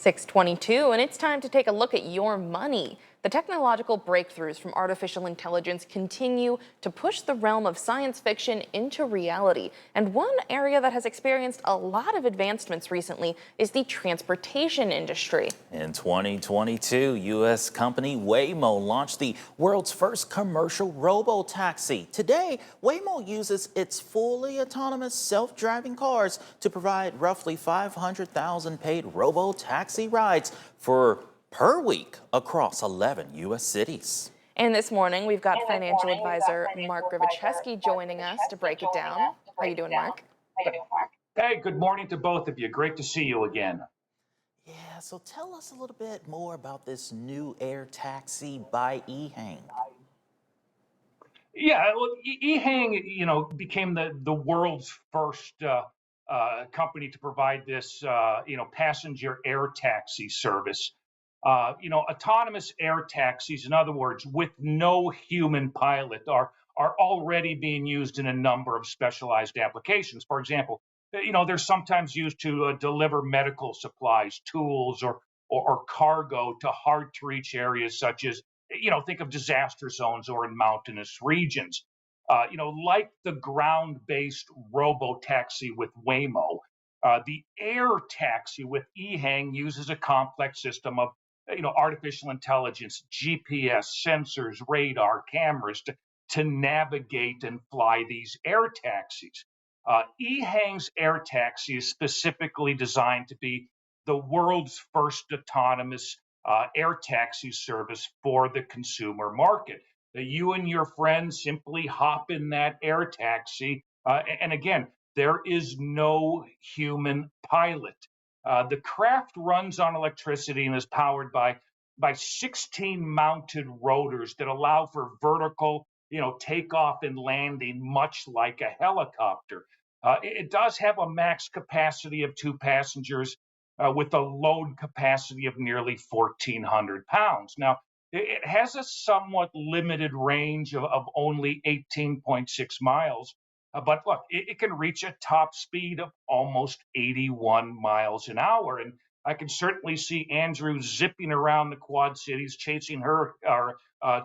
6:22, and it's time to take a look at your money. The technological breakthroughs from artificial intelligence continue to push the realm of science fiction into reality. And one area that has experienced a lot of advancements recently is the transportation industry. In 2022, U.S. company Waymo launched the world's first commercial robo-taxi. Today, Waymo uses its fully autonomous self-driving cars to provide roughly 500,000 paid robo-taxi rides per week across 11 U.S. cities. And this morning, we've got financial advisor Mark Grivacheski joining us to break it down. How you doing, Mark? Hey, good morning to both of you. Great to see you again. Yeah, so tell us a little bit more about this new air taxi by eHang. Yeah, well, eHang, became the world's first company to provide this, passenger air taxi service. Autonomous air taxis, in other words, with no human pilot, are already being used in a number of specialized applications. For example, they're sometimes used to deliver medical supplies, tools, or cargo to hard to reach areas such as, think of disaster zones or in mountainous regions. Like the ground-based robo-taxi with Waymo, the air taxi with eHang uses a complex system of artificial intelligence, GPS, sensors, radar, cameras to navigate and fly these air taxis. eHang's air taxi is specifically designed to be the world's first autonomous air taxi service for the consumer market. You and your friends simply hop in that air taxi, and again, there is no human pilot. The craft runs on electricity and is powered by 16 mounted rotors that allow for vertical, takeoff and landing, much like a helicopter. It does have a max capacity of 2 passengers with a load capacity of nearly 1,400 pounds. Now, it has a somewhat limited range of only 18.6 miles. But look, it can reach a top speed of almost 81 miles an hour. And I can certainly see Andrew zipping around the Quad Cities, chasing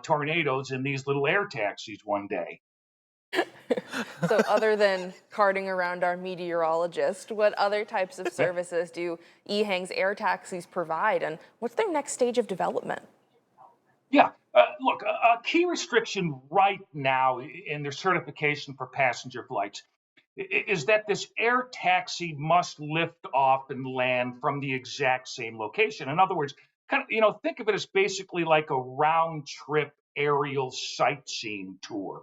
tornadoes in these little air taxis one day. So other than carting around our meteorologist, what other types of services do eHang's air taxis provide, and what's their next stage of development? Yeah, look, a key restriction right now in their certification for passenger flights is that this air taxi must lift off and land from the exact same location. In other words, think of it as basically like a round trip aerial sightseeing tour.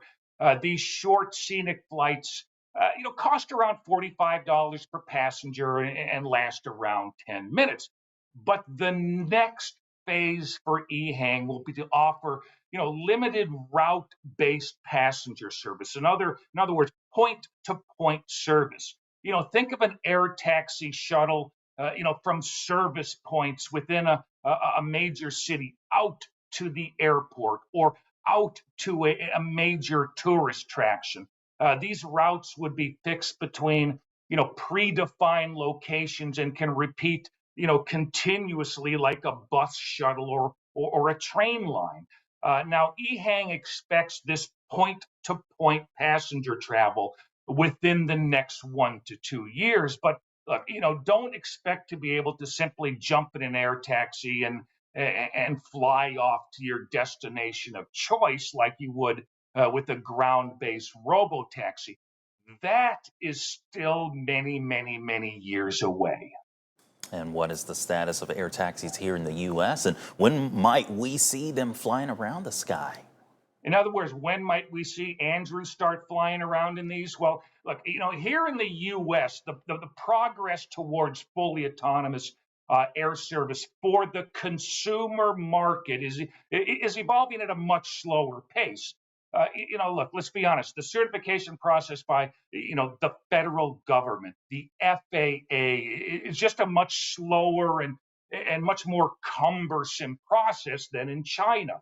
These short scenic flights, cost around $45 per passenger and last around 10 minutes. But the next phase for eHang will be to offer, limited route-based passenger service. In other words, point-to-point service. Think of an air taxi shuttle, from service points within a major city out to the airport or out to a major tourist attraction. These routes would be fixed between, predefined locations and can repeat, continuously like a bus shuttle or a train line. Now, eHang expects this point-to-point passenger travel within the next 1 to 2 years. But look, don't expect to be able to simply jump in an air taxi and fly off to your destination of choice like you would with a ground-based robo-taxi. That is still many, many, many years away. And what is the status of air taxis here in the U.S. and when might we see them flying around the sky? In other words, when might we see Andrew start flying around in these? Well, look, here in the U.S., the progress towards fully autonomous air service for the consumer market is evolving at a much slower pace. Look, let's be honest. The certification process by, the federal government, the FAA, is just a much slower and much more cumbersome process than in China.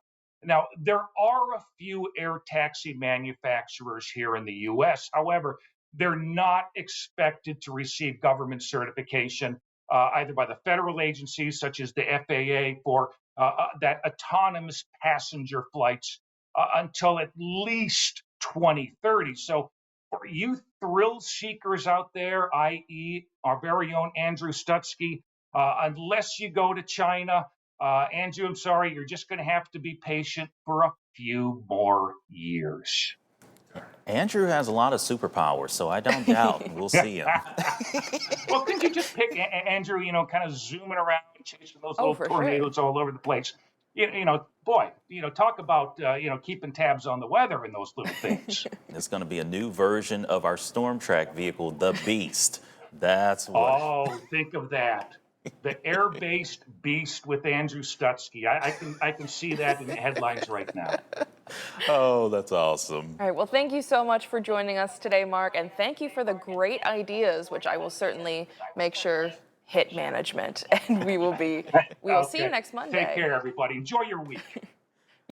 Now, there are a few air taxi manufacturers here in the US. However, they're not expected to receive government certification either by the federal agencies such as the FAA for that autonomous passenger flights until at least 2030. So for you thrill seekers out there, i.e., our very own Andrew Stutsky, unless you go to China, Andrew, I'm sorry, you're just going to have to be patient for a few more years. Andrew has a lot of superpowers, so I don't doubt we'll see him. Well, couldn't you just pick Andrew, kind of zooming around and chasing those Oh, little for tornadoes sure. all over the place? Boy, talk about, keeping tabs on the weather and those little things. It's going to be a new version of our Storm Track vehicle, the Beast. That's what. Oh, think of that. The air-based beast with Andrew Stutsky. I can see that in the headlines right now. Oh, that's awesome. All right, well, thank you so much for joining us today, Mark, and thank you for the great ideas, which I will certainly make sure hit management. And we will see you Okay. next Monday. Take care, everybody. Enjoy your week.